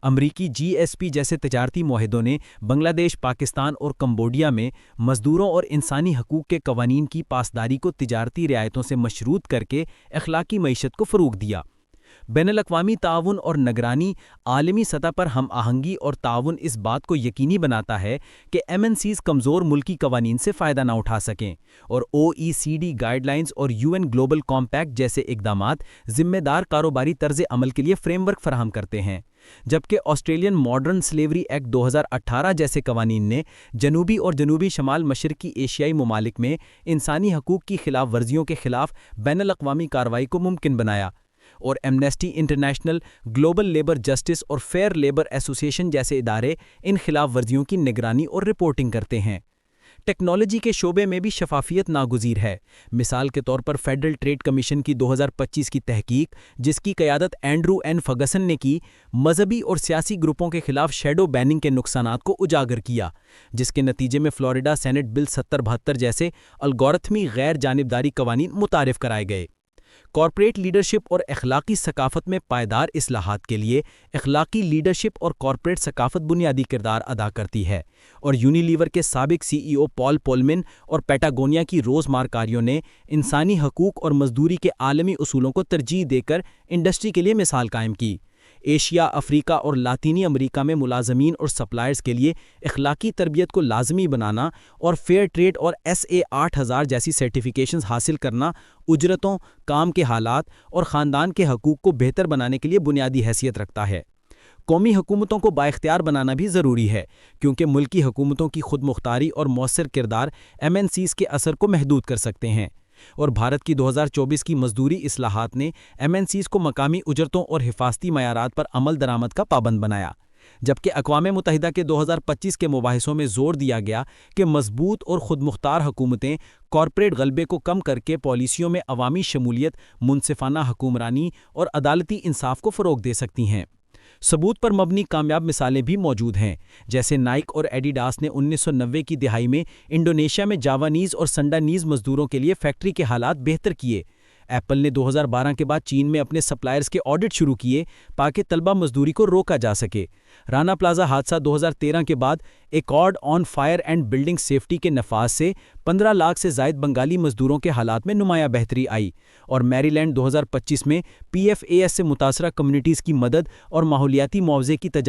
امریکی GSP جیسے تجارتی معاہدوں نے بنگلہ دیش، پاکستان اور کمبوڈیا میں مزدوروں اور انسانی حقوق کے قوانین کی پاسداری کو تجارتی رعایتوں سے مشروط کر کے اخلاقی معیشت کو فروغ دیا۔ بین الاقوامی تعاون اور نگرانی عالمی سطح پر ہم آہنگی اور تعاون اس بات کو یقینی بناتا ہے کہ MNCs کمزور ملکی قوانین سے فائدہ نہ اٹھا سکیں، اور OECD گائیڈ لائنز اور UN گلوبل کمپیکٹ جیسے اقدامات ذمہ دار کاروباری طرز عمل کے لیے فریم ورک فراہم کرتے ہیں۔ جبکہ آسٹریلین ماڈرن سلیوری ایکٹ 2018 جیسے قوانین نے جنوبی اور جنوبی شمال مشرقی ایشیائی ممالک میں انسانی حقوق کی خلاف ورزیوں کے خلاف بین الاقوامی کارروائی کو ممکن بنایا، اور Amnesty international, global labour justice اور فیئر لیبر ایسوسی ایشن جیسے ادارے ان خلاف ورزیوں کی نگرانی اور رپورٹنگ کرتے ہیں۔ ٹیکنالوجی کے شعبے میں بھی شفافیت ناگزیر ہے۔ مثال کے طور پر فیڈرل ٹریڈ کمیشن کی 2025 کی تحقیق، جس کی قیادت اینڈرو این فرگسن نے کی، مذہبی اور سیاسی گروپوں کے خلاف شیڈو بیننگ کے نقصانات کو اجاگر کیا، جس کے نتیجے میں فلوریڈا سینٹ بل 7072 جیسے الگورتھمی غیر جانبداری قوانین متعارف کرائے گئے۔ کارپوریٹ لیڈرشپ اور اخلاقی ثقافت میں پائیدار اصلاحات کے لیے اخلاقی لیڈرشپ اور کارپوریٹ ثقافت بنیادی کردار ادا کرتی ہے، اور یونیلیور کے سابق CEO پال پولمن اور پیٹاگونیا کی روز مارکاریوں نے انسانی حقوق اور مزدوری کے عالمی اصولوں کو ترجیح دے کر انڈسٹری کے لیے مثال قائم کی۔ ایشیا، افریقہ اور لاطینی امریکہ میں ملازمین اور سپلائرز کے لیے اخلاقی تربیت کو لازمی بنانا اور فیئر ٹریڈ اور SA 8000 جیسی سرٹیفیکیشنز حاصل کرنا اجرتوں، کام کے حالات اور خاندان کے حقوق کو بہتر بنانے کے لیے بنیادی حیثیت رکھتا ہے۔ قومی حکومتوں کو بااختیار بنانا بھی ضروری ہے، کیونکہ ملکی حکومتوں کی خود مختاری اور مؤثر کردار MNCs کے اثر کو محدود کر سکتے ہیں، اور بھارت کی 2024 کی مزدوری اصلاحات نے MNCs کو مقامی اجرتوں اور حفاظتی معیارات پر عمل درآمد کا پابند بنایا، جبکہ اقوام متحدہ کے 2025 کے مباحثوں میں زور دیا گیا کہ مضبوط اور خود مختار حکومتیں کارپوریٹ غلبے کو کم کر کے پالیسیوں میں عوامی شمولیت، منصفانہ حکمرانی اور عدالتی انصاف کو فروغ دے سکتی ہیں۔ ثبوت پر مبنی کامیاب مثالیں بھی موجود ہیں، جیسے نائک اور ایڈیڈاس نے 1990 کی دہائی میں انڈونیشیا میں جاوانیز اور سنڈانیز مزدوروں کے لیے فیکٹری کے حالات بہتر کیے۔ ایپل نے 2012 کے بعد چین میں اپنے سپلائرز کے آڈٹ شروع کیے تاکہ طلبہ مزدوری کو روکا جا سکے۔ رانا پلازا حادثہ 2013 کے بعد accord on fire and building safety کے نفاذ سے 15 لاکھ سے زائد بنگالی مزدوروں کے حالات میں نمایاں بہتری آئی، اور میری لینڈ 2025 میں PFAS سے متاثرہ کمیونٹیز کی مدد اور ماحولیاتی معاوضے کی